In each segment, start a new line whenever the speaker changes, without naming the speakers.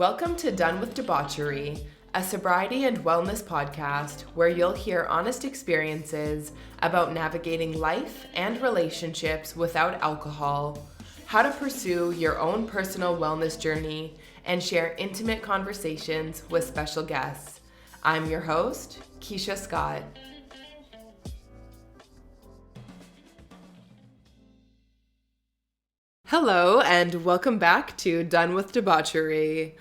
Welcome to Done with Debauchery, a sobriety and wellness podcast where you'll hear honest experiences about navigating life and relationships without alcohol, how to pursue your own personal wellness journey, and share intimate conversations with special guests. I'm your host, Keisha Scott. Hello, and welcome back to Done with Debauchery.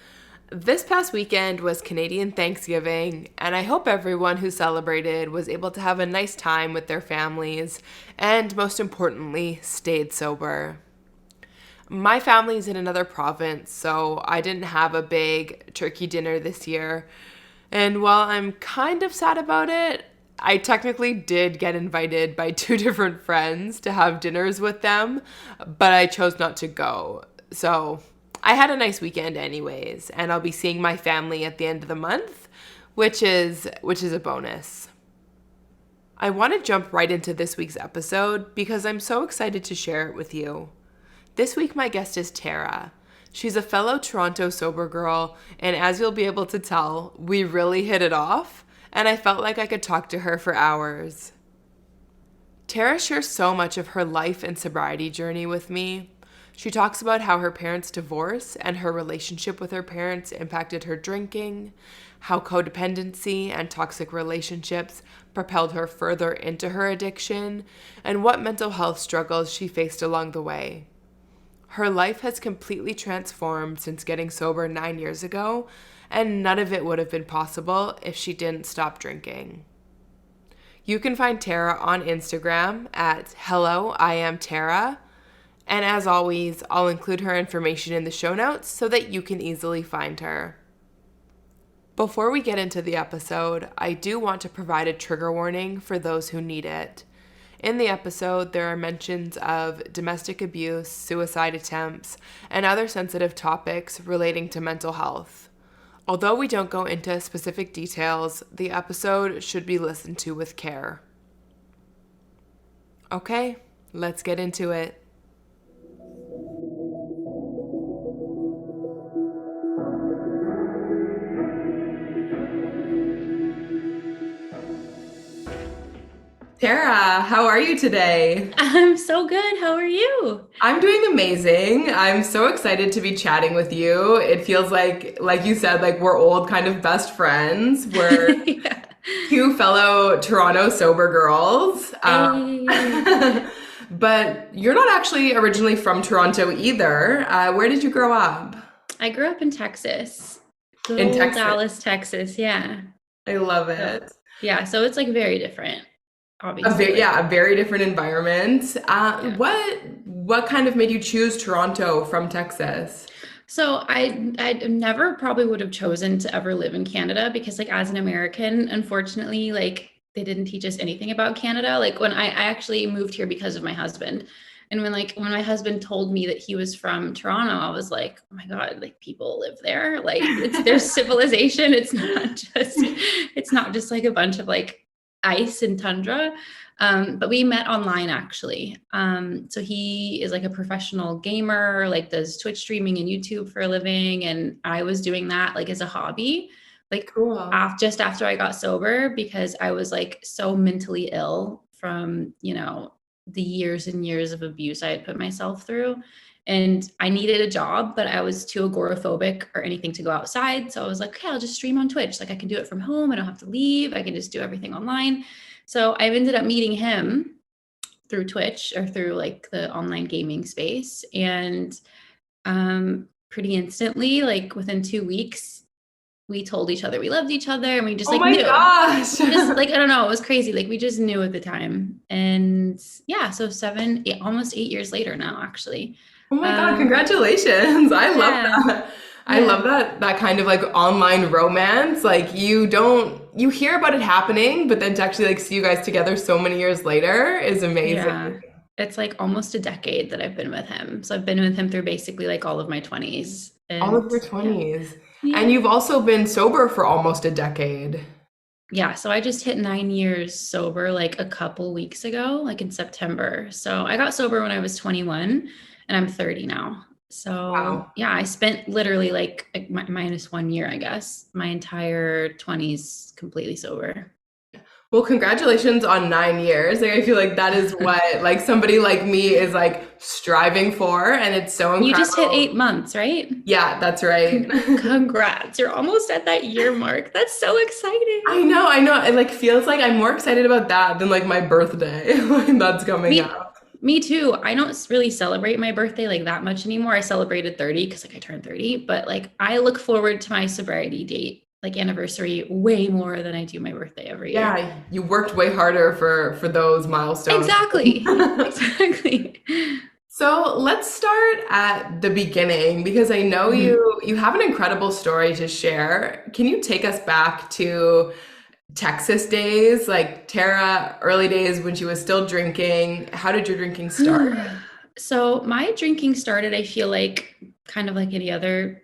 This past weekend was Canadian Thanksgiving, and I hope everyone who celebrated was able to have a nice time with their families, and most importantly, stayed sober. My family's in another province, so I didn't have a big turkey dinner this year, and while I'm kind of sad about it, I technically did get invited by two different friends to have dinners with them, but I chose not to go. So I had a nice weekend anyways, and I'll be seeing my family at the end of the month, which is a bonus. I want to jump right into this week's episode because I'm so excited to share it with you. This week my guest is Tara. She's a fellow Toronto sober girl, and as you'll be able to tell, we really hit it off. And I felt like I could talk to her for hours. Tara shares so much of her life and sobriety journey with me. She talks about how her parents' divorce and her relationship with her parents impacted her drinking, how codependency and toxic relationships propelled her further into her addiction, and what mental health struggles she faced along the way. Her life has completely transformed since getting sober 9 years ago, and none of it would have been possible if she didn't stop drinking. You can find Tara on Instagram at Hello, I am Tara. And as always, I'll include her information in the show notes so that you can easily find her. Before we get into the episode, I do want to provide a trigger warning for those who need it. In the episode, there are mentions of domestic abuse, suicide attempts, and other sensitive topics relating to mental health. Although we don't go into specific details, the episode should be listened to with care. Okay, let's get into it. Tara, how are you today?
I'm so good. How are you?
I'm doing amazing. I'm so excited to be chatting with you. It feels like you said, like we're old kind of best friends. We're
Yeah.
two fellow Toronto sober girls.
Hey.
But you're not actually originally from Toronto either. Where did you grow up?
I grew up in Texas. Good
In
old
Texas.
Dallas, Texas. Yeah.
I love
So,
it.
yeah, so it's like very different,
A
obviously.
very, yeah, a very different environment.
Yeah.
What kind of made you choose Toronto from Texas?
So I never probably would have chosen to ever live in Canada because like as an American, unfortunately, like they didn't teach us anything about Canada. Like when I actually moved here because of my husband. And when my husband told me that he was from Toronto, I was like, oh my God, like people live there. Like there's civilization. It's not just like a bunch of like ice and tundra. But we met online actually. So he is like a professional gamer, like does Twitch streaming and YouTube for a living. And I was doing that like as a hobby, like
Cool.
just after I got sober because I was like so mentally ill from, the years and years of abuse I had put myself through. And I needed a job, but I was too agoraphobic or anything to go outside. So I was like, okay, I'll just stream on Twitch. Like I can do it from home. I don't have to leave. I can just do everything online. So I ended up meeting him through Twitch or through like the online gaming space. And pretty instantly, like within 2 weeks, we told each other we loved each other and we just
Oh
like
my
knew.
gosh.
Just like, I don't know, it was crazy. Like we just knew at the time. And yeah, so almost 8 years later now, actually.
Oh my God,
Um,
congratulations. I love
yeah,
that. I
yeah,
love that kind of like online romance. Like you hear about it happening, but then to actually like see you guys together so many years later is amazing.
yeah. It's like almost a decade that I've been with him. So I've been with him through basically like all of my 20s.
All of
And
your
yeah,
20s. And
yeah.
you've also been sober for almost a decade.
Yeah, so I just hit 9 years sober like a couple weeks ago, like in September. So I got sober when I was 21 and I'm 30 now. So
Wow.
yeah, I spent literally like minus 1 year, I guess, my entire 20s completely sober.
Well, congratulations on 9 years. Like, I feel like that is what like somebody like me is like striving for, and it's so
You just hit
incredible.
8 months, right?
Yeah, that's right.
Congrats. You're almost at that year mark. That's so exciting.
I know. It like feels like I'm more excited about that than like my birthday like, that's coming
Me
up.
me too. I don't really celebrate my birthday like that much anymore. I celebrated 30 because like I turned 30, but like I look forward to my sobriety date, like anniversary, way more than I do my birthday every year.
Yeah, you worked way harder for those milestones.
Exactly. Exactly.
So let's start at the beginning because I know
Mhm.
you have an incredible story to share. Can you take us back to Texas days, like Tara, early days when she was still drinking? How did your drinking start?
So my drinking started, I feel like, kind of like any other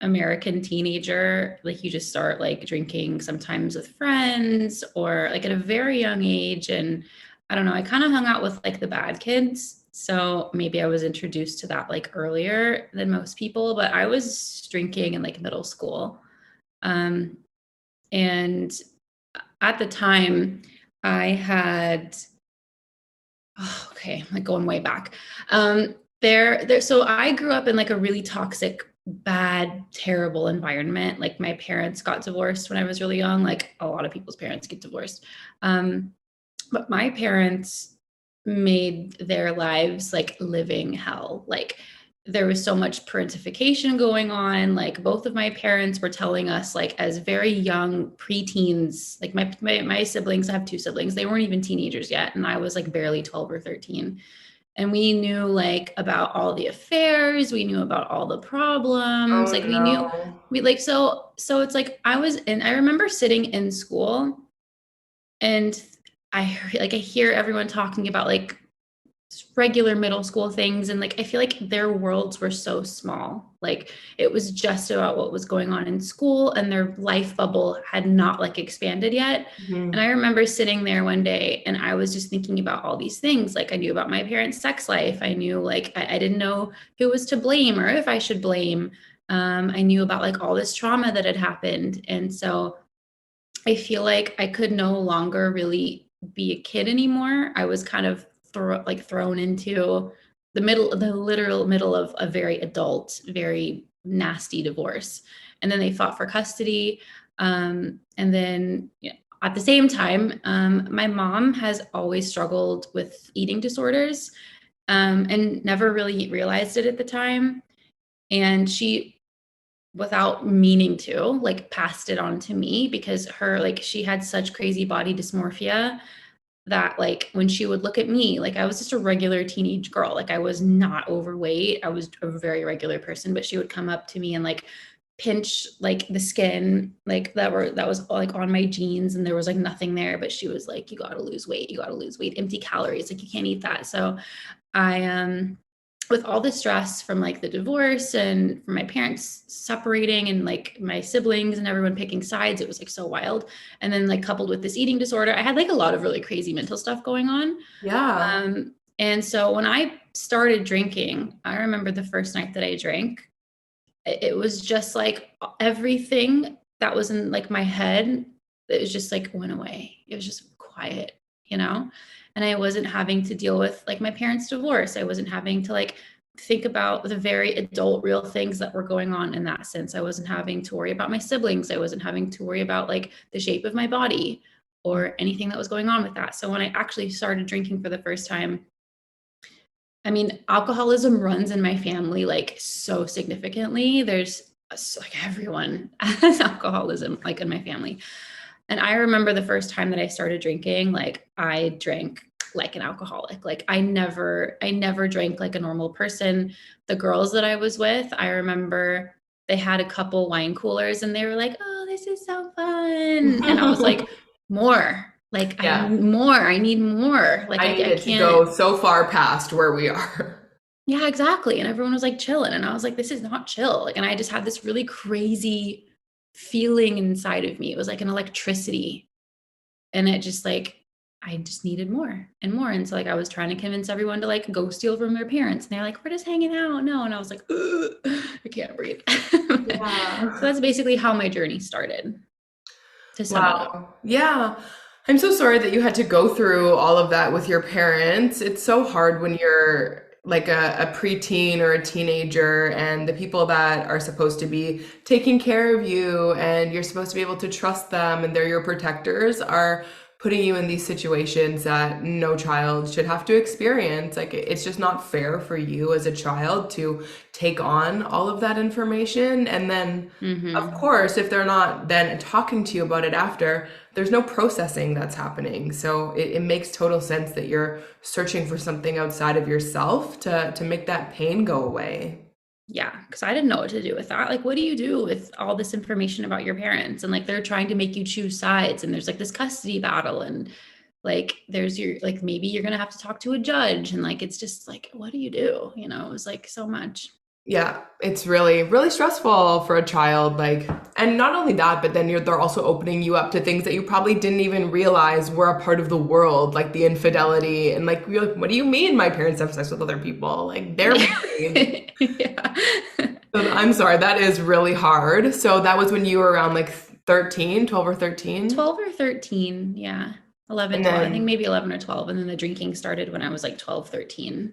American teenager. Like you just start like drinking sometimes with friends or like at a very young age. And I don't know, I kind of hung out with like the bad kids. So maybe I was introduced to that like earlier than most people, but I was drinking in like middle school. Um, and at the time, I had oh, okay, like going way back. So I grew up in like a really toxic, bad, terrible environment. Like my parents got divorced when I was really young. Like a lot of people's parents get divorced. Um, but my parents made their lives like living hell. Like there was so much parentification going on. Like both of my parents were telling us, like as very young preteens, like my siblings, I have two siblings, they weren't even teenagers yet, and I was like barely 12 or 13. And we knew like about all the affairs, we knew about all the problems,
Oh
like we knew
no.
we like so it's like I remember sitting in school and I hear everyone talking about like regular middle school things, and like I feel like their worlds were so small. Like it was just about what was going on in school, and their life bubble had not like expanded yet. And I
Mhm.
remember sitting there one day and I was just thinking about all these things. Like I knew about my parents' sex life. I knew like I didn't know who was to blame or if I should blame. I knew about like all this trauma that had happened. And so I feel like I could no longer really be a kid anymore. I was kind of thrown into the literal middle of a very adult, very nasty divorce. And then they fought for custody. And then at the same time, my mom has always struggled with eating disorders, and never really realized it at the time. And she, without meaning to, like passed it on to me because her like she had such crazy body dysmorphia that like when she would look at me, like I was just a regular teenage girl, like I was not overweight, I was a very regular person, but she would come up to me and like pinch like the skin like that was like on my jeans, and there was like nothing there, but she was like, you got to lose weight, you got to lose weight, empty calories, like you can't eat that. So I with all the stress from like the divorce and from my parents separating and like my siblings and everyone picking sides, it was like so wild. And then like coupled with this eating disorder, I had like a lot of really crazy mental stuff going on.
Yeah.
And so when I started drinking, I remember the first night that I drank, it was just like everything that was in like my head, it was just like went away. It was just quiet, you know? And I wasn't having to deal with like my parents' divorce. I wasn't having to like think about the very adult real things that were going on in that sense. I wasn't having to worry about my siblings. I wasn't having to worry about like the shape of my body or anything that was going on with that. So when I actually started drinking for the first time, I mean, alcoholism runs in my family like so significantly. There's like everyone has alcoholism like in my family. And I remember the first time that I started drinking, like I drank like an alcoholic. Like I never drank like a normal person. The girls that I was with, I remember they had a couple wine coolers and they were like, "Oh, this is so fun." And I was like, "More. Like
Yeah.
I need more. Like
I
I
needed to
can't."
go so far past where we are.
Yeah, exactly. And everyone was like chilling. And I was like, this is not chill. Like, and I just had this really crazy feeling inside of me. It was like an electricity. And it just like I just needed more and more. And so like I was trying to convince everyone to like go steal from their parents. And they're like, we're just hanging out. No. And I was like, ugh, I can't breathe. So
Yeah.
that's basically how my journey started, to sum it up.
Wow. Yeah. I'm so sorry that you had to go through all of that with your parents. It's so hard when you're like a preteen or a teenager, and the people that are supposed to be taking care of you and you're supposed to be able to trust them and they're your protectors are putting you in these situations that no child should have to experience. Like it's just not fair for you as a child to take on all of that information. And then, of
Mm-hmm.
course, if they're not then talking to you about it after, there's no processing that's happening. So it makes total sense that you're searching for something outside of yourself to make that pain go away.
Yeah, because I didn't know what to do with that. Like, what do you do with all this information about your parents? And like, they're trying to make you choose sides, and there's like this custody battle, and like, there's your like, maybe you're gonna have to talk to a judge, and like, it's just like, what do you do? You know, it was like so much.
Yeah, it's really, really stressful for a child. Like, and not only that, but then they're also opening you up to things that you probably didn't even realize were a part of the world, like the infidelity. And like, you're like, what do you mean my parents have sex with other people? Like, they're married.
Yeah.
So I'm sorry, that is really hard. So that was when you were around like 13, 12 or 13.
12 or 13. Yeah. 11,
And
12. I think
then
maybe 11 or 12. And then the drinking started when I was like 12, 13.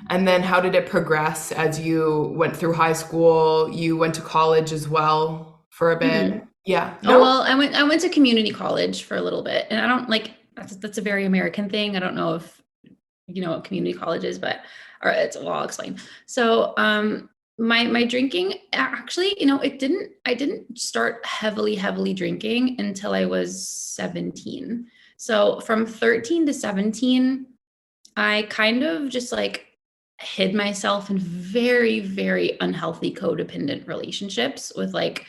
and then how did it progress as you went through high school? You went to college as well for a bit.
Mm-mm.
Yeah.
Oh,
No?
well, I went to community college for a little bit, and I don't like, that's a very American thing. I don't know if you know what community college is, but or it's, well, I'll explain. So, my drinking actually, I didn't start heavily drinking until I was 17. So from 13 to 17, I kind of just like hid myself in very, very unhealthy codependent relationships with like,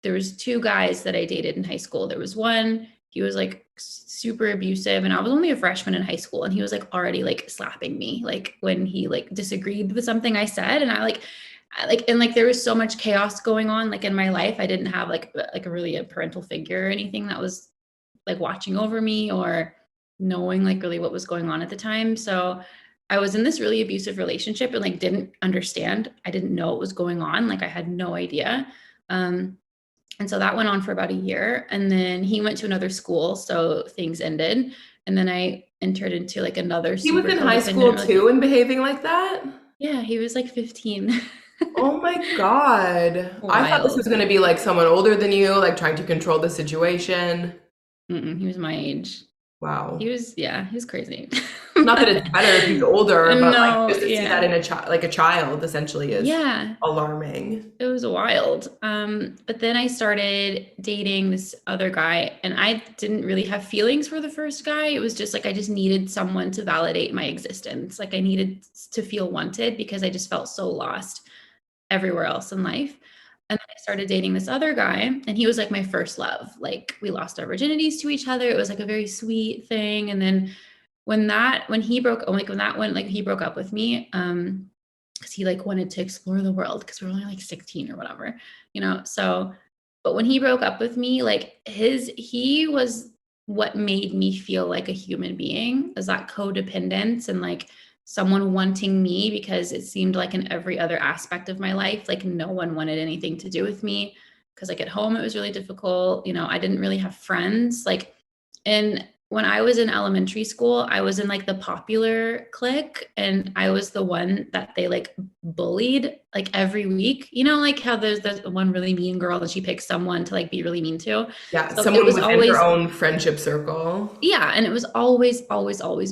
there was two guys that I dated in high school. There was one, he was like super abusive, and I was only a freshman in high school, and he was like already like slapping me like when he like disagreed with something I said. And and like there was so much chaos going on like in my life. I didn't have like a really a parental figure or anything that was like watching over me or knowing like really what was going on at the time. So I was in this really abusive relationship and like didn't understand. I didn't know what was going on. Like I had no idea. Um, and so that went on for about a year. And then he went to another school. So things ended. And then I entered into like another
He was
super
in high
codependent
school
relationship.
too and behaving like that?
Yeah, he was like 15.
Oh my God. I thought this was
Wild.
going to be like someone older than you, like trying to control the situation.
Mm-mm, he was my age.
Wow.
Yeah, he was crazy.
Not that it's better if he's older, but like
No,
just to see that
yeah.
in a child, like a child essentially is
Yeah,
alarming.
it was wild. But then I started dating this other guy, and I didn't really have feelings for the first guy. It was just like I just needed someone to validate my existence. Like I needed to feel wanted because I just felt so lost everywhere else in life. And then I started dating this other guy, and he was like my first love. Like we lost our virginities to each other. It was like a very sweet thing. And then when he broke up with me, because he like wanted to explore the world because we were only like 16 or whatever, so but when he broke up with me, like he was what made me feel like a human being, is that codependence and like someone wanting me, because it seemed like in every other aspect of my life like no one wanted anything to do with me, because like at home it was really difficult. I didn't really have friends. Like, and when I was in elementary school, I was in like the popular clique, and I was the one that they like bullied like every week. Like how there's one really mean girl and she picks someone to like be really mean to.
Yeah,
So it
someone
was
within her
always,
own friendship circle.
yeah, and it was always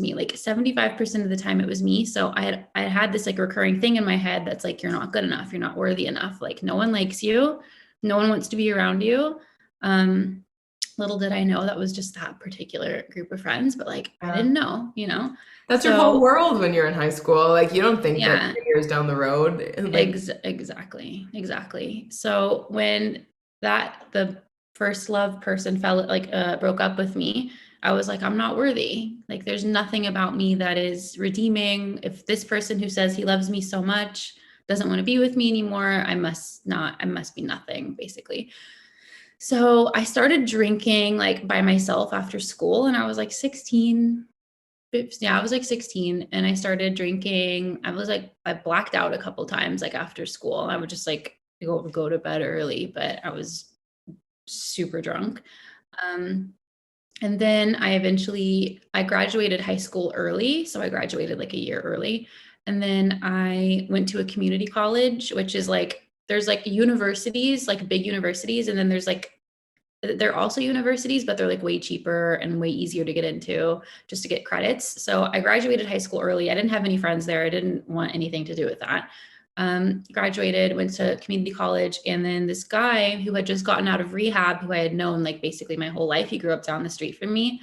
me. Like 75% of the time it was me. So I had this like recurring thing in my head that's like, you're not good enough, you're not worthy enough. Like no one likes you, no one wants to be around you. Little did I know that was just that particular group of friends, but like I
Yeah.
didn't know.
That's your whole
So
world when you're in high school. Like you don't think that
yeah,
10 years down the road, like
exactly. So when the first love person broke up with me, I was like, I'm not worthy. Like there's nothing about me that is redeeming. If this person who says he loves me so much doesn't want to be with me anymore, I must be nothing, basically. So I started drinking like by myself after school, and I was like 16. Yeah, I was like 16, and I started drinking. I blacked out a couple times like after school. I would just like go to bed early, but I was super drunk. Um, and then I graduated high school early. So I graduated like a year early. And then I went to a community college, which is like, there's like universities, like big universities. And then there's like, they're also universities, but they're like way cheaper and way easier to get into just to get credits. So I graduated high school early. I didn't have any friends there. I didn't want anything to do with that. Graduated, went to community college, and then this guy who had just gotten out of rehab, who I had known like basically my whole life, he grew up down the street from me.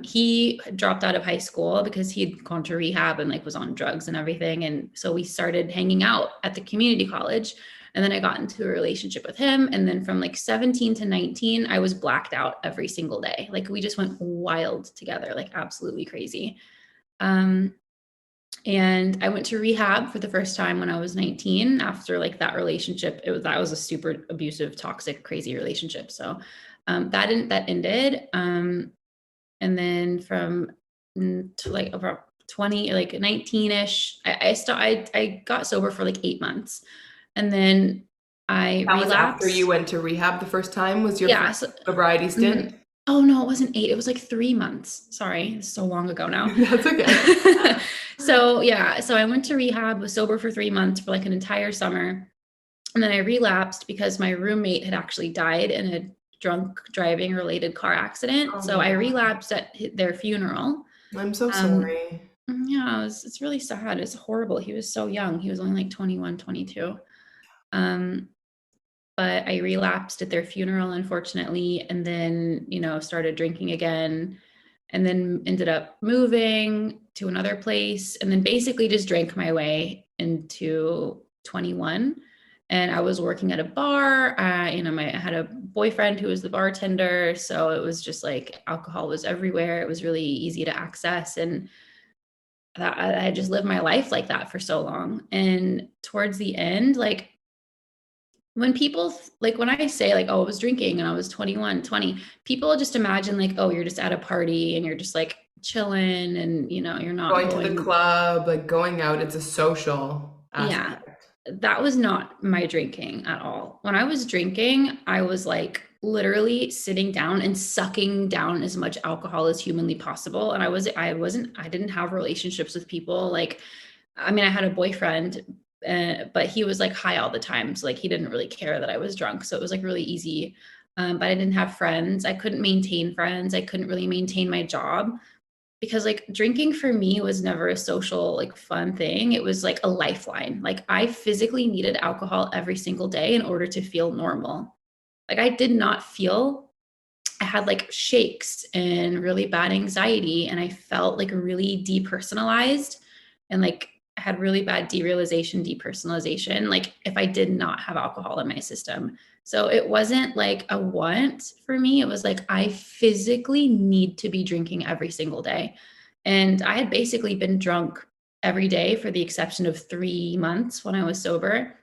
He dropped out of high school because he'd gone to rehab and like was on drugs and everything. And so we started hanging out at the community college. And then I got into a relationship with him. And then from like 17 to 19, I was blacked out every single day. Like we just went wild together, like absolutely crazy. Um, and I went to rehab for the first time when I was 19 after like that relationship. That was a super abusive, toxic, crazy relationship. So that ended. And then from to like about 20, like 19ish, I got sober for like 8 months. And then I
That was after you
relapsed.
went to rehab the first time, was your
Yeah.
first sobriety stint?
Oh no, it wasn't 8. It was like 3 months. Sorry. It's so long ago now.
That's okay.
So yeah. So I went to rehab, was sober for 3 months for like an entire summer. And then I relapsed because my roommate had actually died in a drunk driving related car accident.
Oh
So
my
I
God.
relapsed at their funeral.
I'm so
Um,
sorry.
yeah, it's really sad. It's horrible. He was so young. He was only like 21, 22. Um, but I relapsed at their funeral, unfortunately, and then, started drinking again, and then ended up moving to another place, and then basically just drank my way into 21. And I was working at a bar. I had a boyfriend who was the bartender. So it was just like alcohol was everywhere. It was really easy to access. And that I just lived my life like that for so long. And towards the end, like when people like when I say like, oh, I was drinking and I was 21, 20, people just imagine like, oh, you're just at a party and you're just like chilling and you're not
Going to the
going.
club, like going out, it's a social
Yeah,
aspect.
that was not my drinking at all. When I was drinking, I was like literally sitting down and sucking down as much alcohol as humanly possible. And I didn't have relationships with people. Like, I mean, I had a boyfriend, but he was like high all the time. So like he didn't really care that I was drunk. So it was like really easy. But I didn't have friends. I couldn't maintain friends. I couldn't really maintain my job because like drinking for me was never a social like fun thing. It was like a lifeline. Like I physically needed alcohol every single day in order to feel normal. Like I did not feel, I had like shakes and really bad anxiety, and I felt like really depersonalized, and like I had really bad derealization, depersonalization, like if I did not have alcohol in my system. So it wasn't like a want for me. It was like I physically need to be drinking every single day. And I had basically been drunk every day for the exception of 3 months when I was sober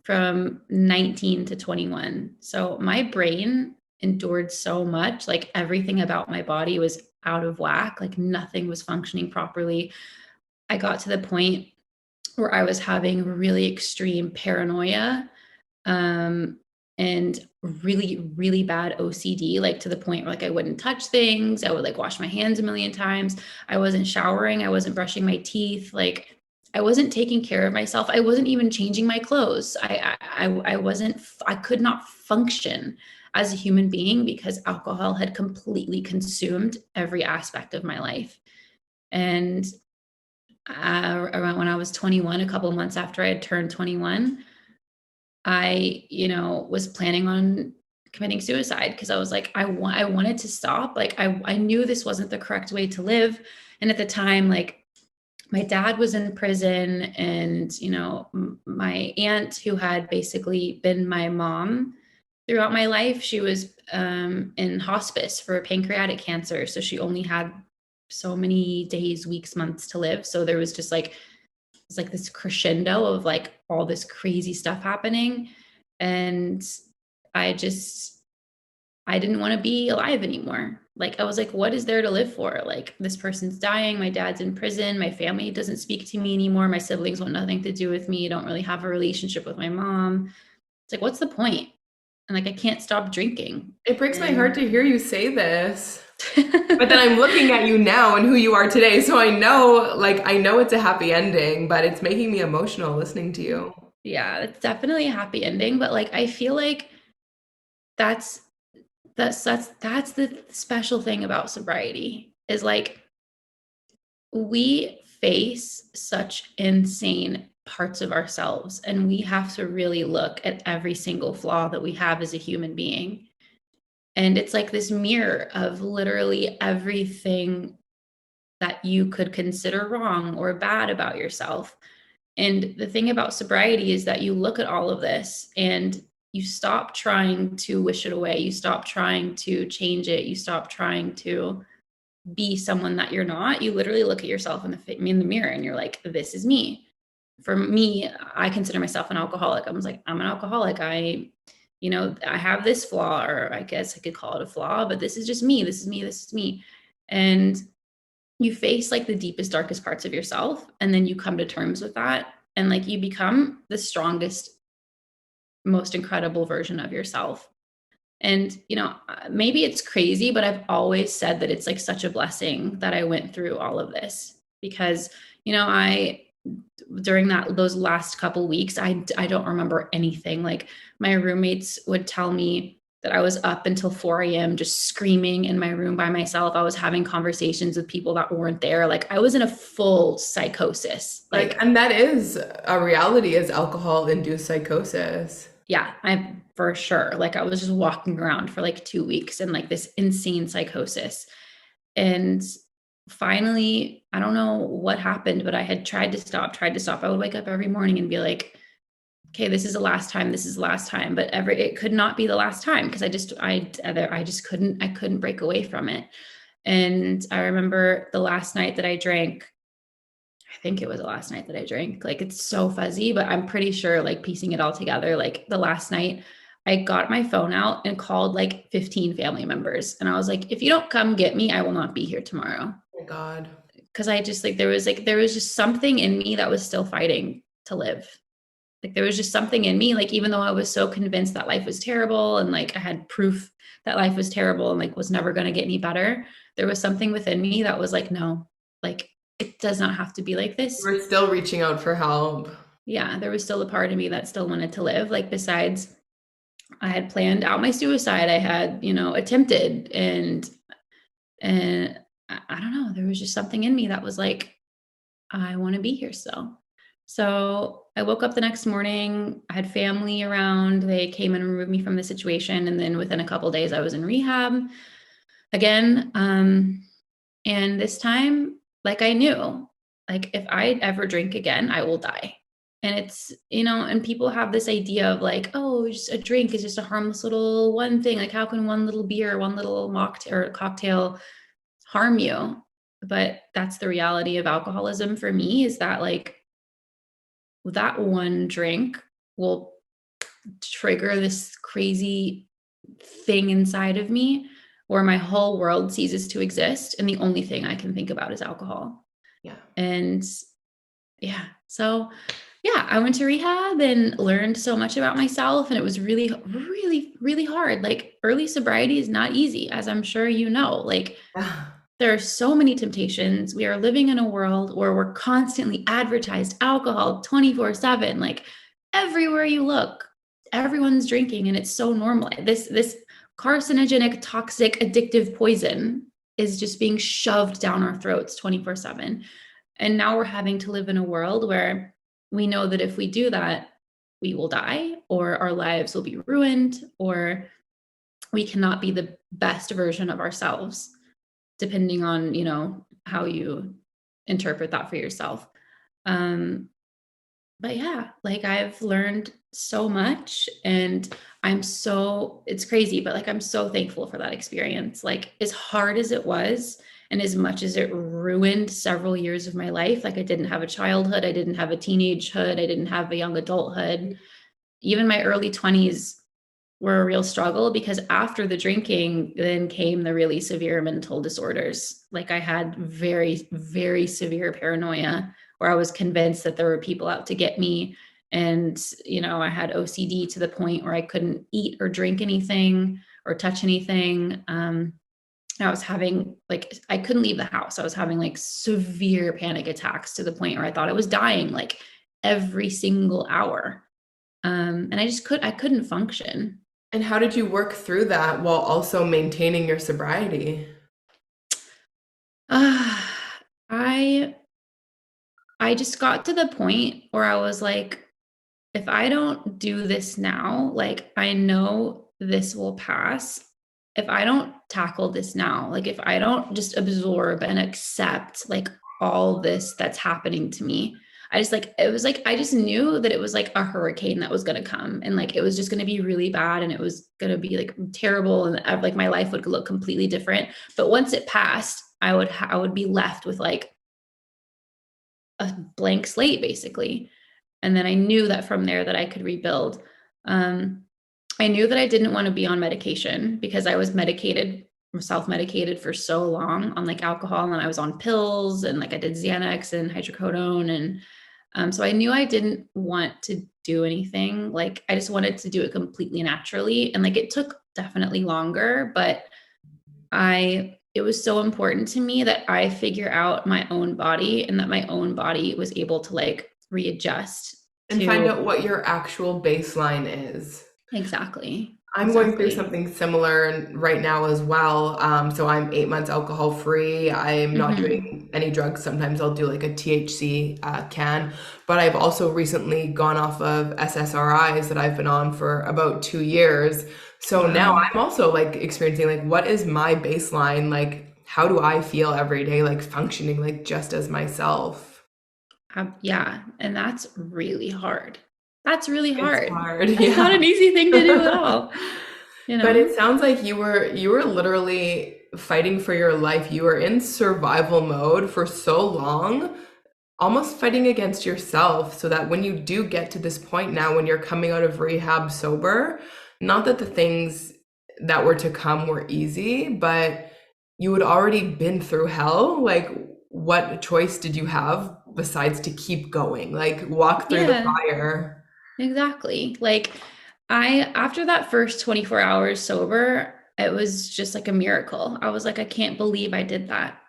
from 19 to 21. So my brain endured so much, like everything about my body was out of whack, like nothing was functioning properly. I got to the point where I was having really extreme paranoia, um, and really, really bad OCD, like to the point where like I wouldn't touch things. I would like wash my hands a million times. I wasn't showering. I wasn't brushing my teeth. Like I wasn't taking care of myself. I wasn't even changing my clothes. I wasn't, I could not function as a human being because alcohol had completely consumed every aspect of my life. And around when I was 21, a couple of months after I had turned 21, I, was planning on committing suicide because I was like, I wanted to stop. Like I knew this wasn't the correct way to live. And at the time, like my dad was in prison, and, my aunt, who had basically been my mom throughout my life, she was in hospice for pancreatic cancer. So she only had so many days, weeks, months to live. So there was just like, it's like this crescendo of like all this crazy stuff happening. And I just I didn't want to be alive anymore. Like, I was like, what is there to live for? Like, this person's dying. My dad's in prison. My family doesn't speak to me anymore. My siblings want nothing to do with me. I don't really have a relationship with my mom. It's like, what's the point? And like, I can't stop drinking.
It breaks my heart
And
to hear you say this. But then I'm looking at you now and who you are today, so I know it's a happy ending, but it's making me emotional listening to you.
yeah, it's definitely a happy ending. But like, I feel like that's that's the special thing about sobriety is like we face such insane parts of ourselves and we have to really look at every single flaw that we have as a human being. And it's like this mirror of literally everything that you could consider wrong or bad about yourself. And the thing about sobriety is that you look at all of this and you stop trying to wish it away. You stop trying to change it. You stop trying to be someone that you're not. You literally look at yourself in the mirror and you're like, this is me. For me, I consider myself an alcoholic. I was like, I'm an alcoholic. I have this flaw, or I guess I could call it a flaw, but this is just me. This is me. This is me. And you face like the deepest, darkest parts of yourself. And then you come to terms with that. And like you become the strongest, most incredible version of yourself. And, maybe it's crazy, but I've always said that it's like such a blessing that I went through all of this because, during those last couple weeks, I don't remember anything. Like my roommates would tell me that I was up until 4 a.m. just screaming in my room by myself. I was having conversations with people that weren't there. Like I was in a full psychosis. Like,
And that is a reality is alcohol-induced psychosis.
yeah, I for sure. Like I was just walking around for like 2 weeks in like this insane psychosis. And finally, I don't know what happened, but I had tried to stop. I would wake up every morning and be like, okay, this is the last time. This is the last time. But it could not be the last time because I just couldn't break away from it. And I remember the last night that I drank, I think it was the last night that I drank. Like it's so fuzzy, but I'm pretty sure like piecing it all together, like the last night I got my phone out and called like 15 family members. And I was like, if you don't come get me, I will not be here tomorrow.
Oh my God.
Cause I just there was just something in me that was still fighting to live. Like there was just something in me, like even though I was so convinced that life was terrible and like I had proof that life was terrible and like was never going to get any better, there was something within me that was like, no, like it does not have to be like this.
We're still reaching out for help.
Yeah, there was still a part of me that still wanted to live. Like besides, I had planned out my suicide. I had, attempted and I don't know, there was just something in me that was like, I want to be here still. So I woke up the next morning. I had family around. They came and removed me from the situation. And then within a couple of days, I was in rehab again. And this time, like I knew, like if I ever drink again, I will die. And it's, and people have this idea of like, oh, just a drink is just a harmless little one thing. Like how can one little beer, one little mocktail or cocktail harm you? But that's the reality of alcoholism for me is that like that one drink will trigger this crazy thing inside of me where my whole world ceases to exist. And the only thing I can think about is alcohol.
Yeah.
And yeah, so yeah, I went to rehab and learned so much about myself. And it was really, really, really hard. Like early sobriety is not easy, as I'm sure you know. Like there are so many temptations. We are living in a world where we're constantly advertised alcohol 24/7. Like everywhere you look, everyone's drinking and it's so normal. This carcinogenic, toxic, addictive poison is just being shoved down our throats 24/7. And now we're having to live in a world where we know that if we do that, we will die or our lives will be ruined or we cannot be the best version of ourselves, depending on, how you interpret that for yourself. But yeah, like I've learned so much and it's crazy, but like I'm so thankful for that experience. Like as hard as it was, and as much as it ruined several years of my life, like I didn't have a childhood, I didn't have a teenagehood, I didn't have a young adulthood. Even my early 20s were a real struggle, because after the drinking then came the really severe mental disorders. Like I had very, very severe paranoia where I was convinced that there were people out to get me. And, I had OCD to the point where I couldn't eat or drink anything or touch anything. I was having I couldn't leave the house. I was having like severe panic attacks to the point where I thought I was dying like every single hour. And I couldn't function.
And how did you work through that while also maintaining your sobriety?
Uh, I I just got to the point where I was like, if I don't do this now, like I know this will pass. If I don't tackle this now, like if I don't just absorb and accept like all this that's happening to me, I just like, it was like, I just knew that it was like a hurricane that was going to come, and like, it was just going to be really bad, and it was going to be like terrible. And like my life would look completely different. But once it passed, I would be left with like a blank slate basically. And then I knew that from there that I could rebuild. Um, I knew that I didn't want to be on medication because I was self-medicated for so long on like alcohol, and I was on pills, and like I did Xanax and hydrocodone. And so I knew I didn't want to do anything. Like I just wanted to do it completely naturally. And like it took definitely longer, but it was so important to me that I figure out my own body, and that my own body was able to like readjust
And find
to
out what your actual baseline is.
exactly.
I'm going through
Exactly.
something similar right now as well. So I'm 8 months alcohol free. I'm not
Hmm.
doing any drugs. Sometimes I'll do like a THC can, but I've also recently gone off of SSRIs that I've been on for about 2 years. So now
Wow.
I'm also like experiencing like what is my baseline? Like how do I feel every day? Like functioning like just as myself.
Yeah. And that's really hard. That's really
It's
hard.
hard,
That's not an
yeah.
easy thing to do at all. You
But
know?
it sounds like you were literally fighting for your life. You were in survival mode for so long, almost fighting against yourself, so that when you do get to this point now when you're coming out of rehab sober, not that the things that were to come were easy, but you had already been through hell. Like what choice did you have besides to keep going? Like walk through the
Yeah,
fire.
exactly. Like after that first 24 hours sober, it was just like a miracle. I was like, I can't believe I did that.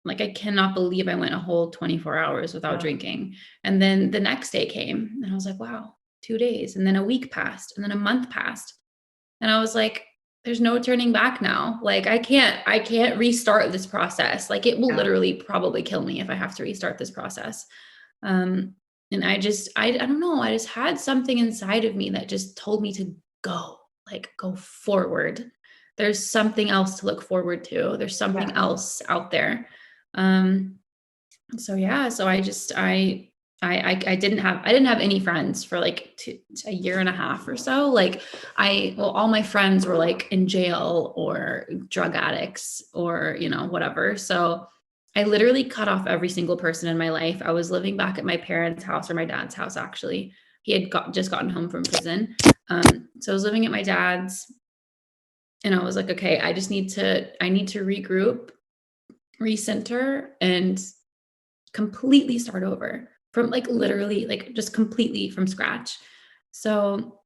Like, I cannot believe I went a whole 24 hours without
Yeah.
drinking. And then the next day came, and I was like, wow, 2 days. And then a week passed, and then a month passed. And I was like, there's no turning back now. Like, I can't restart this process. Like, it will
Yeah.
literally probably kill me if I have to restart this process. Um, and I don't know, I just had something inside of me that just told me to go, like, go forward. There's something else to look forward to. There's something
Yeah.
else out there. Um, so yeah, so I didn't have any friends for like a year and a half or so. Like all my friends were like in jail or drug addicts or, whatever. So I literally cut off every single person in my life. I was living back at my parents' house, or my dad's house, actually. He had just gotten home from prison. So I was living at my dad's, and I was like, okay, I need to regroup, recenter, and completely start over from like literally like just completely from scratch. So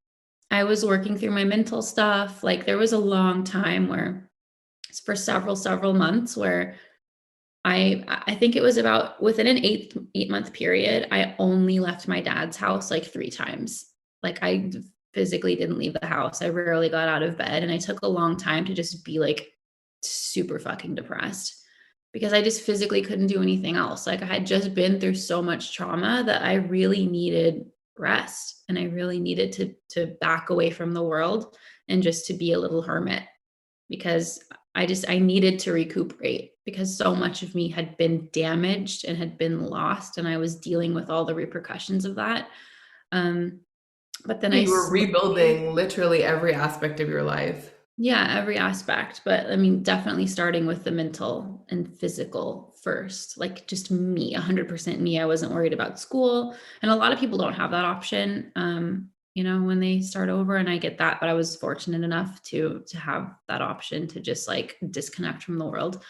I was working through my mental stuff. Like there was a long time where for several months where I think it was about within an 8 month period, I only left my dad's house like 3 times. Like I physically didn't leave the house. I rarely got out of bed, and I took a long time to just be like super fucking depressed because I just physically couldn't do anything else. Like I had just been through so much trauma that I really needed rest, and I really needed to back away from the world and just to be a little hermit, because I needed to recuperate because so much of me had been damaged and had been lost, and I was dealing with all the repercussions of that. Um, but then
So
I
you were
slowly,
rebuilding literally every aspect of your life.
yeah, every aspect, but I mean, definitely starting with the mental and physical first, like just me, 100% me. I wasn't worried about school, and a lot of people don't have that option. when they start over, and I get that, but I was fortunate enough to have that option to just like disconnect from the world.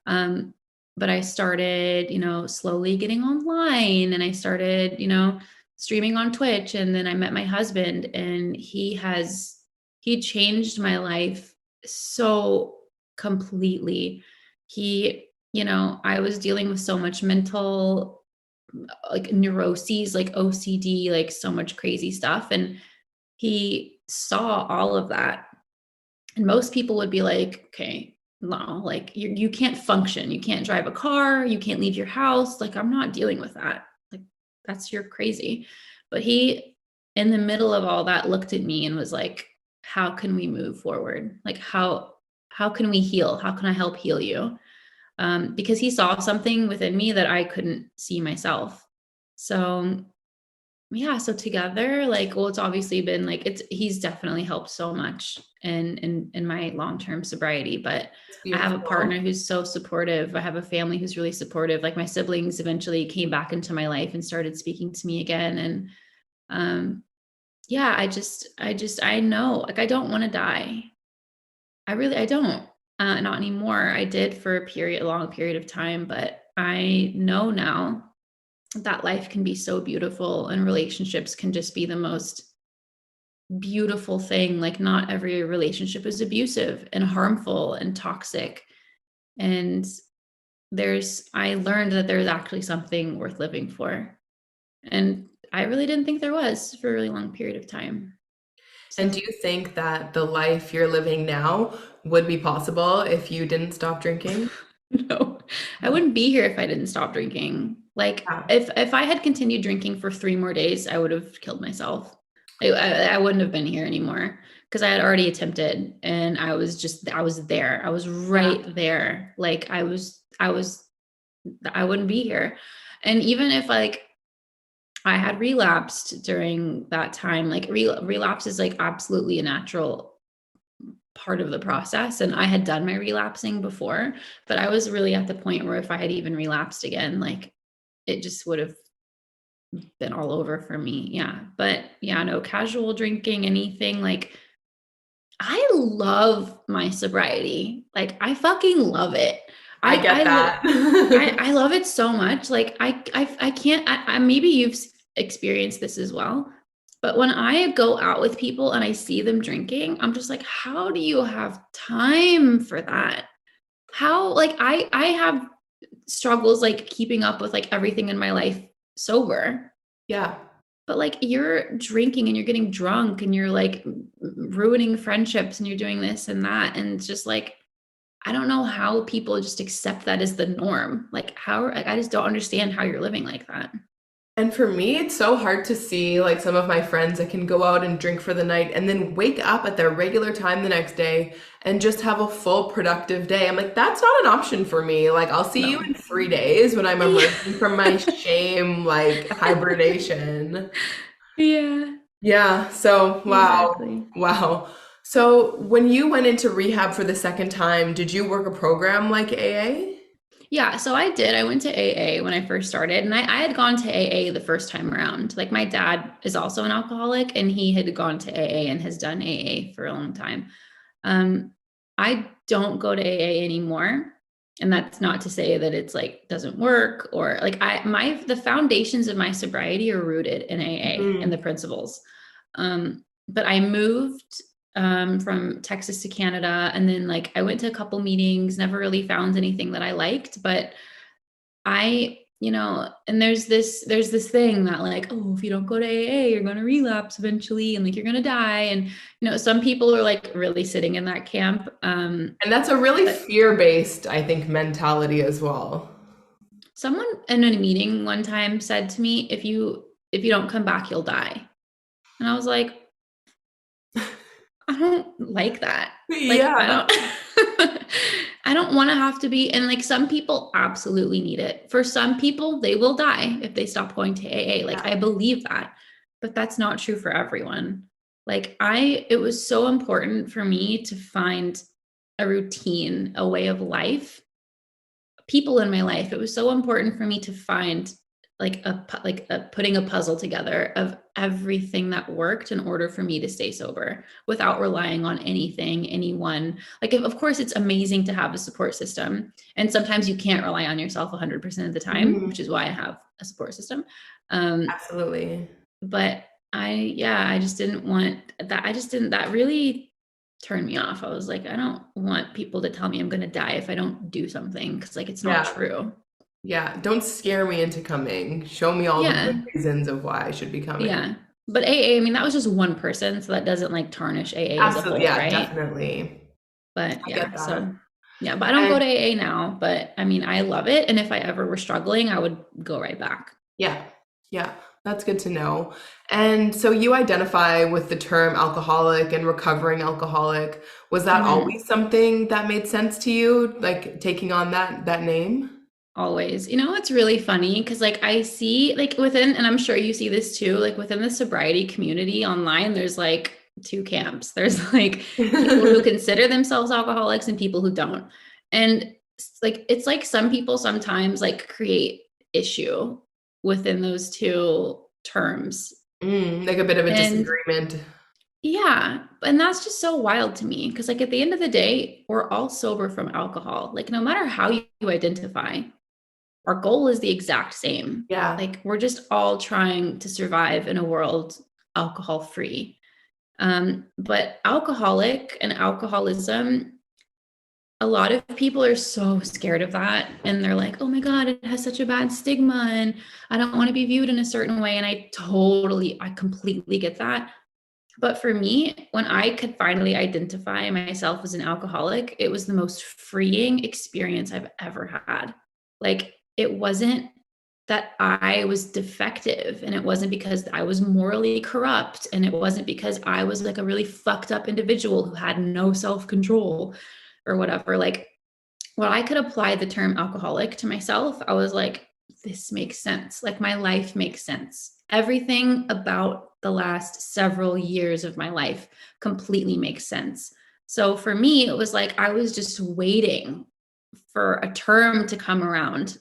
Um, but I started, slowly getting online, and I started, streaming on Twitch, and then I met my husband, and he changed my life so completely. I was dealing with so much mental like neuroses, like OCD, like so much crazy stuff. And he saw all of that. And most people would be like, okay, no, like you can't function. You can't drive a car. You can't leave your house. Like, I'm not dealing with that. Like, you're crazy. But he, in the middle of all that, looked at me and was like, how can we move forward? Like, how can we heal? How can I help heal you? Because he saw something within me that I couldn't see myself. So yeah, so together, like, well, it's obviously been like he's definitely helped so much in my long-term sobriety. But
It's
I have a
beautiful.
partner who's so supportive. I have a family who's really supportive. Like, my siblings eventually came back into my life and started speaking to me again. And yeah, I know, like, I don't want to die. I don't. Not anymore. I did for a long period of time, but I know now that life can be so beautiful, and relationships can just be the most beautiful thing. Like, not every relationship is abusive and harmful and toxic. And I learned that there's actually something worth living for. And I really didn't think there was for a really long period of time.
And
So
do you think that the life you're living now would be possible if you didn't stop drinking?
no, I wouldn't be here if I didn't stop drinking. Like,
Yeah.
if I had continued drinking for 3 more days, I would have killed myself. I wouldn't have been here anymore, because I had already attempted, and I was there. I was
Yeah.
right there. Like, I wouldn't be here. And even if like I had relapsed during that time, like relapse is like absolutely a natural part of the process. And I had done my relapsing before, but I was really at the point where if I had even relapsed again, like, it just would have been all over for me. Yeah. But yeah, no casual drinking, anything. Like, I love my sobriety. Like, I fucking love it.
I
I
get
I
that.
lit- I love it so much. Like, I can't. Maybe you've experienced this as well. But when I go out with people and I see them drinking, I'm just like, how do you have time for that? How, like, I have struggles like keeping up with like everything in my life sober.
Yeah.
But like, you're drinking and you're getting drunk and you're like ruining friendships and you're doing this and that. And it's just like, I don't know how people just accept that as the norm. Like, I just don't understand how you're living like that.
And for me, it's so hard to see like some of my friends that can go out and drink for the night and then wake up at their regular time the next day and just have a full productive day. I'm like, that's not an option for me. Like, I'll see you
No.
in 3 days when I'm
Yeah.
emerging from my shame, like hibernation.
Yeah,
Yeah. So, wow.
exactly.
Wow. So, when you went into rehab for the second time, did you work a program like AA?
Yeah, so I did. I went to AA when I first started, and I had gone to AA the first time around. Like, my dad is also an alcoholic, and he had gone to AA and has done AA for a long time. Um, I don't go to AA anymore. And that's not to say that it's like doesn't work, or like the foundations of my sobriety are rooted in AA and the
Mhm.
principles. But I moved from Texas to Canada, and then like I went to a couple meetings, never really found anything that I liked. But and there's this thing that like, oh, if you don't go to AA, you're going to relapse eventually, and like you're going to die. And some people are like really sitting in that camp.
And that's a really
But
fear-based, I think, mentality as well.
someone in a meeting one time said to me, if you don't come back, you'll die. And I was like, I don't like that. Like, I
Yeah.
don't I don't want to have to be. And like, some people absolutely need it. For some people, they will die if they stop going to AA. Like,
Yeah.
I believe that. But that's not true for everyone. Like, it was so important for me to find a routine, a way of life, people in my life. It was so important for me to find putting a puzzle together of everything that worked in order for me to stay sober without relying on anything, anyone. Like, of course, it's amazing to have a support system. And sometimes you can't rely on yourself 100% of the time, which is why I have a support system.
Absolutely.
But I just didn't want that. That really turned me off. I was like, I don't want people to tell me I'm going to die if I don't do something, because like, it's not
Yeah.
true.
Yeah. Don't scare me into coming. Show me all the good
Yeah.
reasons of why I should be coming.
Yeah. But AA, I mean, that was just one person, so that doesn't like tarnish AA as a
Absolutely.
whole,
Yeah,
right?
definitely.
But
I get
yeah,
that.
so yeah, but I don't go
And
to AA now, but I mean, I love it. And if I ever were struggling, I would go right back.
yeah, yeah, that's good to know. And so you identify with the term alcoholic and recovering alcoholic. Was that
Mhm.
always something that made sense to you, like taking on that name?
Always. It's really funny because like I see like within, and I'm sure you see this too, like within the sobriety community online, there's like two camps. There's like people who consider themselves alcoholics and people who don't. And it's like some people sometimes like create issue within those two terms.
Like a bit of a
And
disagreement.
yeah, and that's just so wild to me because like at the end of the day, we're all sober from alcohol. Like no matter how you identify, our goal is the exact same.
Yeah.
Like we're just all trying to survive in a world alcohol free. But alcoholic and alcoholism, a lot of people are so scared of that. And they're like, oh my God, it has such a bad stigma and I don't want to be viewed in a certain way. And I completely get that. But for me, when I could finally identify myself as an alcoholic, it was the most freeing experience I've ever had. Like, it wasn't that I was defective, and it wasn't because I was morally corrupt, and it wasn't because I was like a really fucked up individual who had no self control or whatever. Like, when I could apply the term alcoholic to myself, I was like, this makes sense. Like my life makes sense. Everything about the last several years of my life completely makes sense. So for me, it was like I was just waiting for a term to come around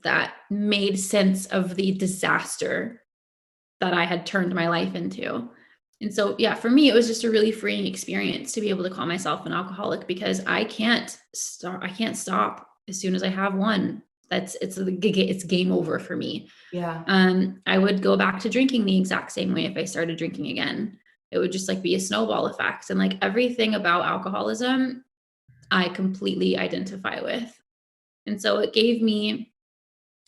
that made sense of the disaster that I had turned my life into. And so, yeah, for me, it was just a really freeing experience to be able to call myself an alcoholic because I can't start. I can't stop as soon as I have one. It's game over for me.
Yeah.
I would go back to drinking the exact same way if I started drinking again. It would just like be a snowball effect. And like everything about alcoholism, I completely identify with. And so it gave me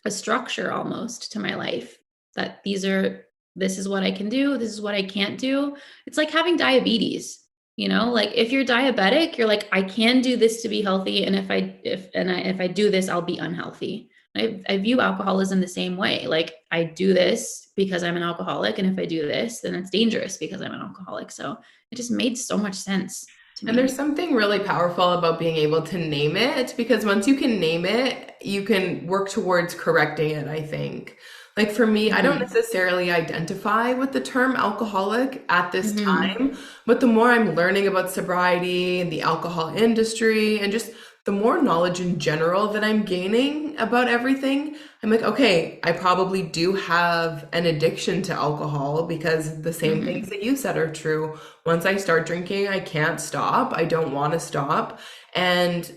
a structure almost to my life that this is what I can do, this is what I can't do. It's like having diabetes, like if you're diabetic, you're like, I can do this to be healthy. And if I do this, I'll be unhealthy. I view alcoholism the same way. Like I do this because I'm an alcoholic. And if I do this, then it's dangerous because I'm an alcoholic. So it just made so much sense to
And there's
me.
something really powerful about being able to name it because once you can name it, you can work towards correcting it, I think. Like for me, I don't
Hmm.
necessarily identify with the term alcoholic at this
Hmm.
time, but the more I'm learning about sobriety and the alcohol industry and just the more knowledge in general that I'm gaining about everything, I'm like, okay, I probably do have an addiction to alcohol because the same things
Hmm.
that you said are true. Once I start drinking, I can't stop. I don't want to stop. And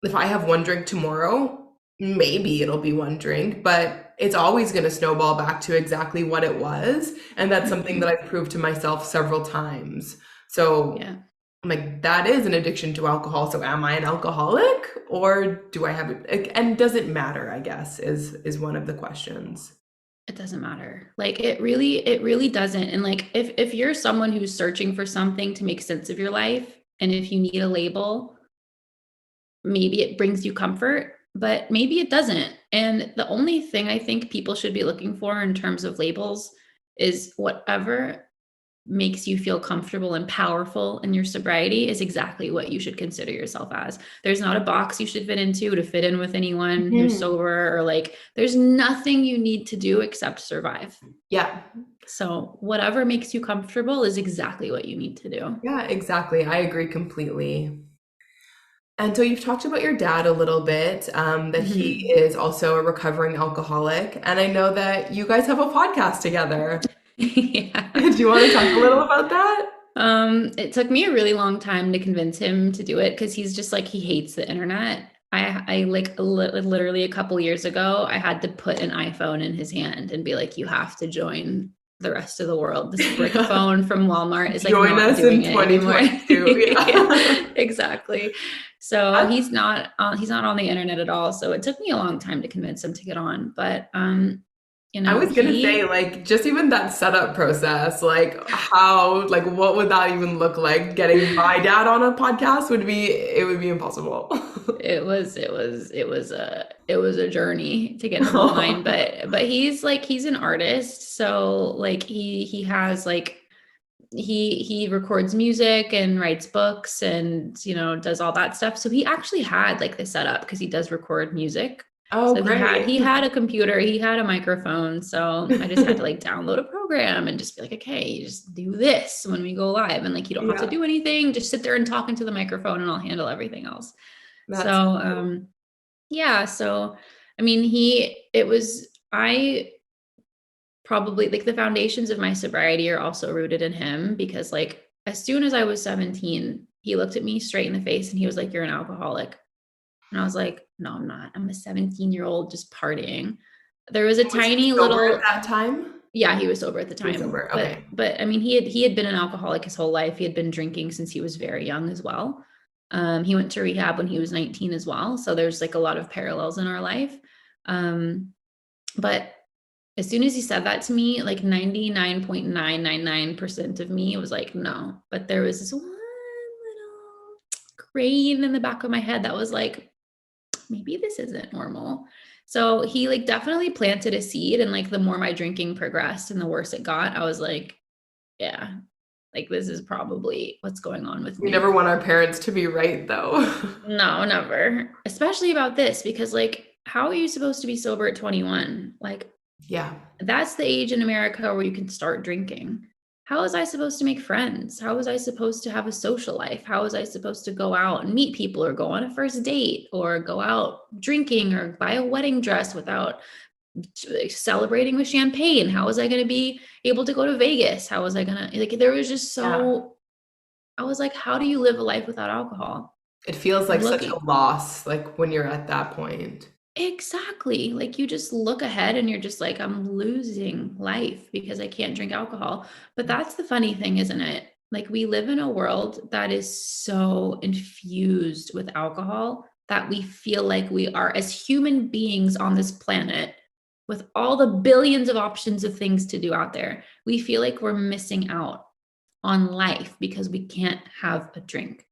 if I have one drink tomorrow, maybe it'll be one drink, but it's always going to snowball back to exactly what it was. And that's something that
Hmm.
I've proved to myself several times. So
Yeah.
I'm like, that is an addiction to alcohol. So am I an alcoholic or do I have it? And does it matter, I guess, is one of the questions.
It doesn't matter. Like it really doesn't. And like if you're someone who's searching for something to make sense of your life, and if you need a label, maybe it brings you comfort, but maybe it doesn't. And the only thing I think people should be looking for in terms of labels is whatever makes you feel comfortable and powerful in your sobriety is exactly what you should consider yourself as. There's not a box you should fit into to fit in with anyone who's
Mhm.
sober, or like there's nothing you need to do except survive.
Yeah.
So whatever makes you comfortable is exactly what you need to do.
Yeah, exactly. I agree completely. And so you've talked about your dad a little bit, that he
Mhm.
is also a recovering alcoholic. And I know that you guys have a podcast together.
Yeah.
Do you want to talk a little about that?
It took me a really long time to convince him to do it because he's just like he hates the internet. I like literally a couple years ago, I had to put an iPhone in his hand and be like, you have to join the rest of the world. This brick phone from Walmart is like
Join
not
us in
doing it anymore.
2022.
Yeah,
Yeah.
exactly. So
That's
he's not on the internet at all. So it took me a long time to convince him to get on. But
I was gonna say,
he
like, just even that setup process, like, how, like, what would that even look like? Getting my dad on a podcast it would be impossible.
it was a journey to get him online, but he's an artist, so like he has like he records music and writes books and does all that stuff. So he actually had like the setup because he does record music.
Oh,
So
great.
he had a computer, he had a microphone. So I just had to like download a program and just be like, okay, you just do this when we go live. And like you don't have to
Yeah,
do anything, just sit there and talk into the microphone and I'll handle everything else. So
that's
yeah, so I mean I probably like the foundations of my sobriety are also rooted in him because like as soon as I was 17, he looked at me straight in the face and he was like, you're an alcoholic. And I was like, no, I'm not. I'm a 17-year-old just partying. There was a
Was he
tiny
sober at
little,
that time?
yeah, he was sober at the
He was
time.
sober. Okay.
But I mean he had been an alcoholic his whole life. He had been drinking since he was very young as well. He went to rehab when he was 19 as well. So there's like a lot of parallels in our life. But as soon as he said that to me, like 99.999% of me was like, no. But there was this one little grain in the back of my head that was like, maybe this isn't normal. So he like definitely planted a seed. And like the more my drinking progressed and the worse it got, I was like, yeah, like this is probably what's going on with
We
me.
never want our parents to be right, though.
No, never. Especially about this, because like, how are you supposed to be sober at 21? Like,
Yeah.
that's the age in America where you can start drinking. How was I supposed to make friends? How was I supposed to have a social life? How was I supposed to go out and meet people or go on a first date or go out drinking or buy a wedding dress without celebrating with champagne? How was I going to be able to go to Vegas? How was I going to, like, there was just
Yeah.
so, I was like, how do you live a life without alcohol?
It feels
I'm
like such a
looking.
loss, like when you're at that point.
Exactly. Like you just look ahead and you're just like, I'm losing life because I can't drink alcohol. But that's the funny thing, isn't it? Like we live in a world that is so infused with alcohol that we feel like we are, as human beings on this planet, with all the billions of options of things to do out there, we feel like we're missing out on life because we can't have a drink.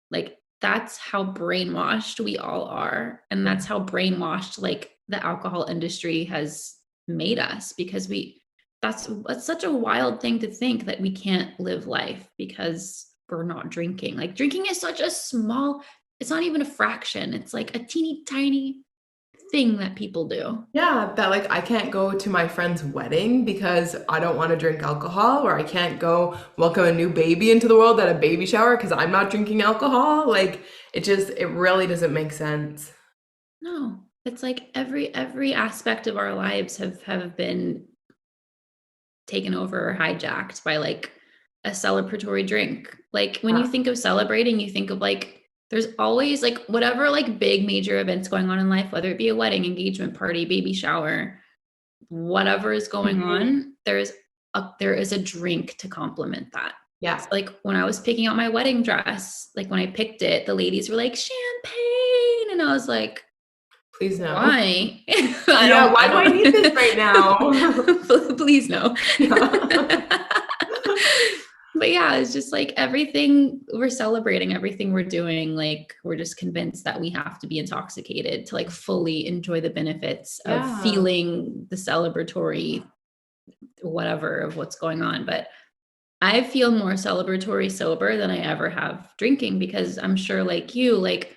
Like that's how brainwashed we all are. And
Yeah.
that's how brainwashed like the alcohol industry has made us because that's such a wild thing to think that we can't live life because we're not drinking. Like drinking is such a small, it's not even a fraction. It's like a teeny tiny thing that people do.
Yeah, that like I can't go to my friend's wedding because I don't want to drink alcohol, or I can't go welcome a new baby into the world at a baby shower because I'm not drinking alcohol. Like it really doesn't make sense.
No, it's like every aspect of our lives have been taken over or hijacked by like a celebratory drink. Like when you
Yeah.
think of celebrating, you think of like there's always like whatever like big major events going on in life, whether it be a wedding, engagement party, baby shower, whatever is going
Mhm.
on, there is a drink to complement that.
Yeah.
So like when I was picking out my wedding dress, like when I picked it, the ladies were like champagne and I was like,
Please no.
why?
Yeah, why
I
do I need this right now?
don't, please no.
Yeah.
But yeah, it's just like everything we're celebrating, everything we're doing, like we're just convinced that we have to be intoxicated to like fully enjoy the benefits of
Yeah.
feeling the celebratory whatever of what's going on. But I feel more celebratory sober than I ever have drinking because I'm sure like you, like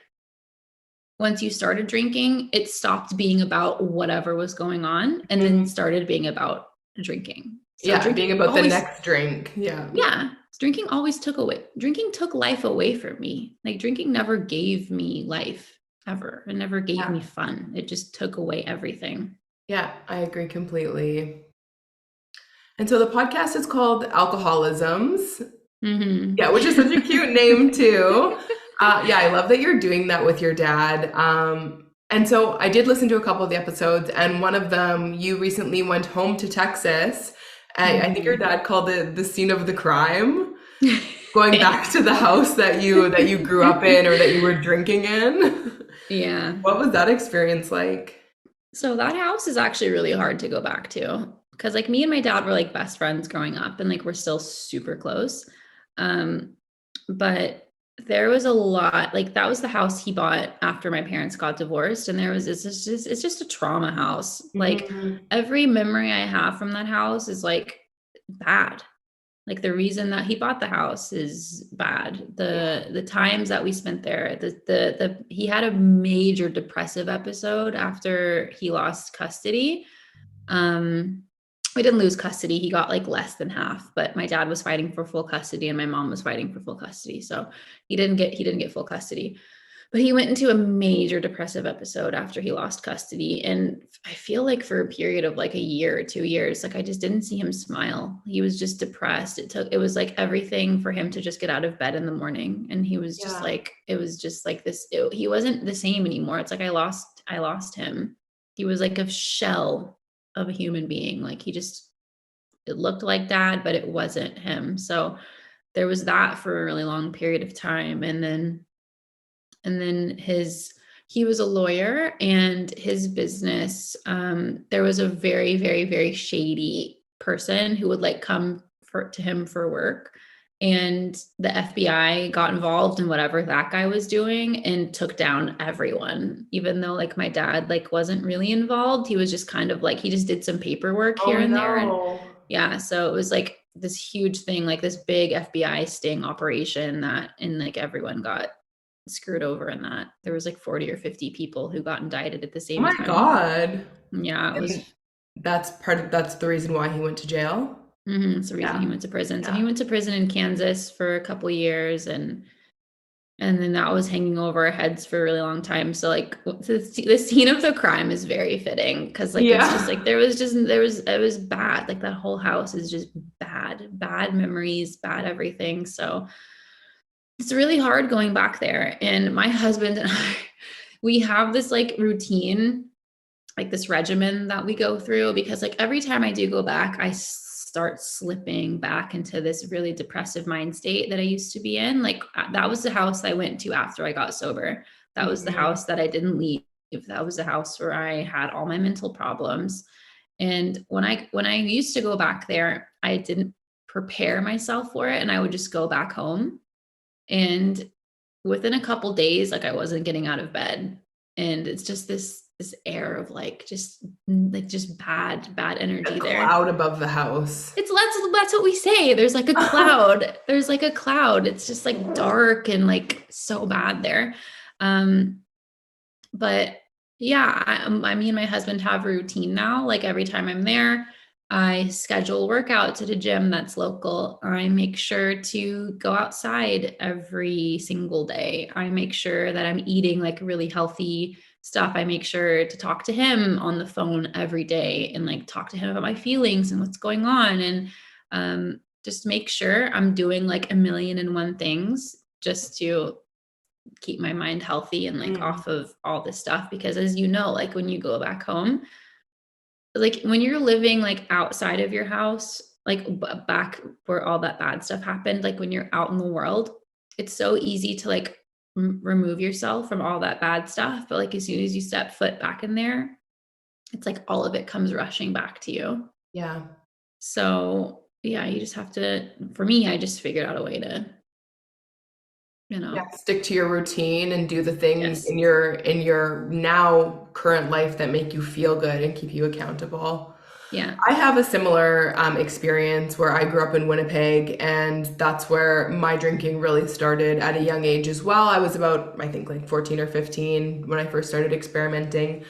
once you started drinking, it stopped being about whatever was going on and then
Mhm.
started being about drinking. So
Yeah,
drinking
being about the
always,
next drink. Yeah.
yeah. Drinking took life away from me. Like drinking never gave me life ever. It never gave
Yeah.
me fun. It just took away everything.
Yeah, I agree completely. And so the podcast is called Alcoholisms.
Mm-hmm.
Yeah, which is such a cute name too. Yeah, I love that you're doing that with your dad. And so I did listen to a couple of the episodes, and one of them, you recently went home to Texas. I think your
Mm-hmm.
dad called it the scene of the crime, going back to the house that you grew up in or that you were drinking in.
Yeah.
What was that experience like?
So that house is actually really hard to go back to because like me and my dad were like best friends growing up and like we're still super close. Um, but there was a lot like that was the house he bought after my parents got divorced, and it's just a trauma house. Like
Mhm.
every memory I have from that house is like bad. Like the reason that he bought the house is bad.
Yeah.
The times that we spent there, the he had a major depressive episode after he lost custody. Um, we didn't lose custody. He got like less than half, but my dad was fighting for full custody and my mom was fighting for full custody. So he didn't get full custody. But he went into a major depressive episode after he lost custody. And I feel like for a period of like a year or 2 years, like I just didn't see him smile. He was just depressed. It was like everything for him to just get out of bed in the morning. And he was just
Yeah.
like, it was just like this, he wasn't the same anymore. It's like I lost him. He was like a shell of a human being. Like it looked like dad, but it wasn't him. So there was that for a really long period of time. And then he was a lawyer, and his business, there was a very, very, very shady person who would like come to him for work, and the FBI got involved in whatever that guy was doing and took down everyone, even though like my dad like wasn't really involved. He was just kind of like he just did some paperwork
Oh
here and there. And
no.
yeah, so it was like this huge thing, like this big FBI sting operation and like everyone got screwed over in that. There was like 40 or 50 people who got indicted at the
Oh
same
my
time.
God.
Yeah, it
And
was
that's the reason why he went to jail.
it's the reason he
Yeah.
went to prison. So
Yeah.
he went to prison in Kansas for a couple years, and then that was hanging over our heads for a really long time. So like the scene of the crime is very fitting because like it's just
Yeah.
like it was bad. Like that whole house is just bad memories, bad everything. So it's really hard going back there. And my husband and I, we have this like routine, like this regimen that we go through, because like every time I do go back, I start slipping back into this really depressive mind state that I used to be in. Like that was the house I went to after I got sober. That was the
Mhm.
house that I didn't leave. That was the house where I had all my mental problems. And when I used to go back there, I didn't prepare myself for it, and I would just go back home. And within a couple days, like I wasn't getting out of bed. And it's just this air of like just bad
A
energy there.
cloud above the house.
That's what we say. There's like a cloud. There's like a cloud. It's just like dark and like so bad there. Um, but yeah, me and my husband have a routine now. Like every time I'm there, I schedule workouts at a gym that's local. I make sure to go outside every single day. I make sure that I'm eating like really healthy stuff. I make sure to talk to him on the phone every day and like talk to him about my feelings and what's going on. And just make sure I'm doing like a million and one things just to keep my mind healthy and like
Mm.
off of all this stuff. Because as you know, like when you go back home, like when you're living like outside of your house, like back where all that bad stuff happened, like when you're out in the world, it's so easy to like remove yourself from all that bad stuff. But like as soon as you step foot back in there, it's like all of it comes rushing back to you.
Yeah.
So yeah, you just have to, for me, I just figured out a way to, you
Yeah,
know,
stick to your routine and do the things
yes.
in your now current life that make you feel good and keep you accountable.
Yeah.
I have a similar experience where I grew up in Winnipeg, and that's where my drinking really started at a young age as well. I was about, I think, like 14 or 15 when I first started experimenting.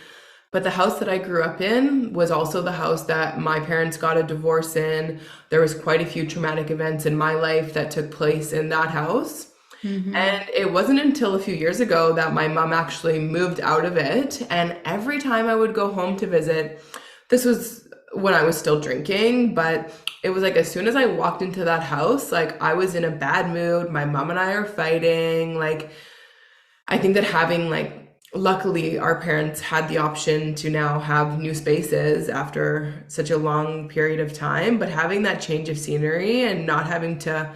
But the house that I grew up in was also the house that my parents got a divorce in. There was quite a few traumatic events in my life that took place in that house. And it wasn't until a few years ago that my mom actually moved out of it. And every time I would go home to visit, this was when I was still drinking, but it was like as soon as I walked into that house, like I was in a bad mood. My mom and I are fighting. Like, I think that having luckily our parents had the option to now have new spaces after such a long period of time, but having that change of scenery and not having to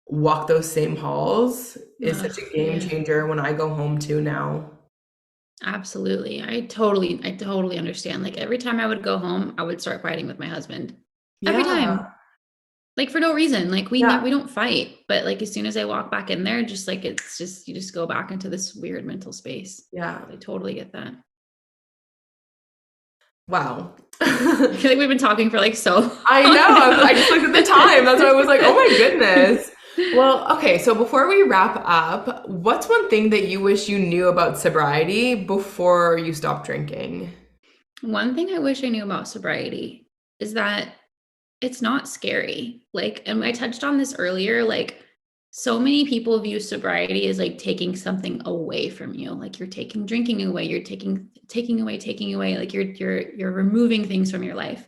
walk those same halls is such a game changer when I go home too now.
Absolutely. I totally understand. Like every time I would go home, I would start fighting with my husband. Every
Yeah.
time. Like for no reason. Like we
Yeah.
we don't fight, but like as soon as I walk back in there, just like it's just you just go back into this weird mental space.
Yeah.
I totally get that.
Wow.
I feel like we've been talking for like so
I know. I just looked at the time. That's why I was like, oh my goodness. Well, okay. So before we wrap up, what's one thing that you wish you knew about sobriety before you stopped drinking?
One thing I wish I knew about sobriety is that it's not scary. Like, and I touched on this earlier, like so many people view sobriety as like taking something away from you. Like you're taking drinking away, you're taking away, like you're removing things from your life.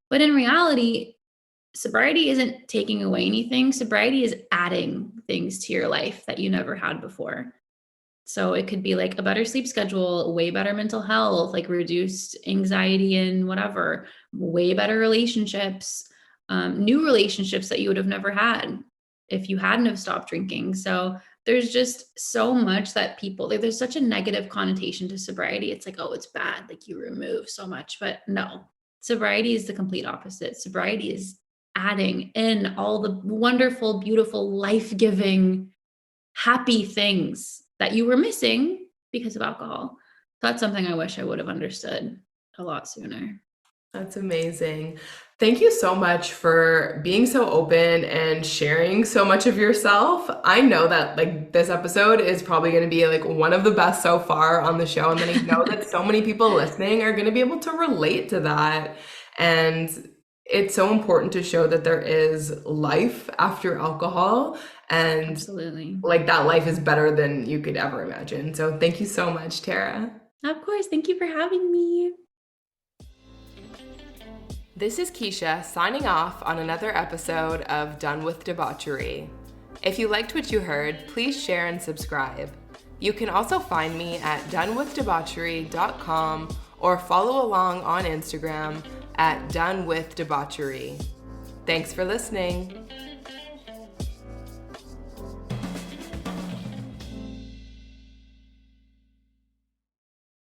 But in reality, sobriety isn't taking away anything. Sobriety is adding things to your life that you never had before. So it could be like a better sleep schedule, way better mental health, like reduced anxiety and whatever, way better relationships, new relationships that you would have never had if you hadn't have stopped drinking. So there's just so much that people, like, there's such a negative connotation to sobriety. It's like, oh, it's bad. Like you remove so much, but no, sobriety is the complete opposite. Sobriety is adding in all the wonderful, beautiful, life-giving, happy things that you were missing because of alcohol. That's something I wish I would have understood a lot sooner.
That's amazing. Thank you so much for being so open and sharing so much of yourself. I know that this episode is probably going to be one of the best so far on the show, and then I know that so many people listening are going to be able to relate to that. And it's so important to show that there is life after alcohol, and
Absolutely.
that life is better than you could ever imagine. So thank you so much, Tara.
Of course. Thank you for having me.
This is Keisha signing off on another episode of Done with Debauchery. If you liked what you heard, please share and subscribe. You can also find me at donewithdebauchery.com or follow along on Instagram at donewithdebauchery. Thanks for listening.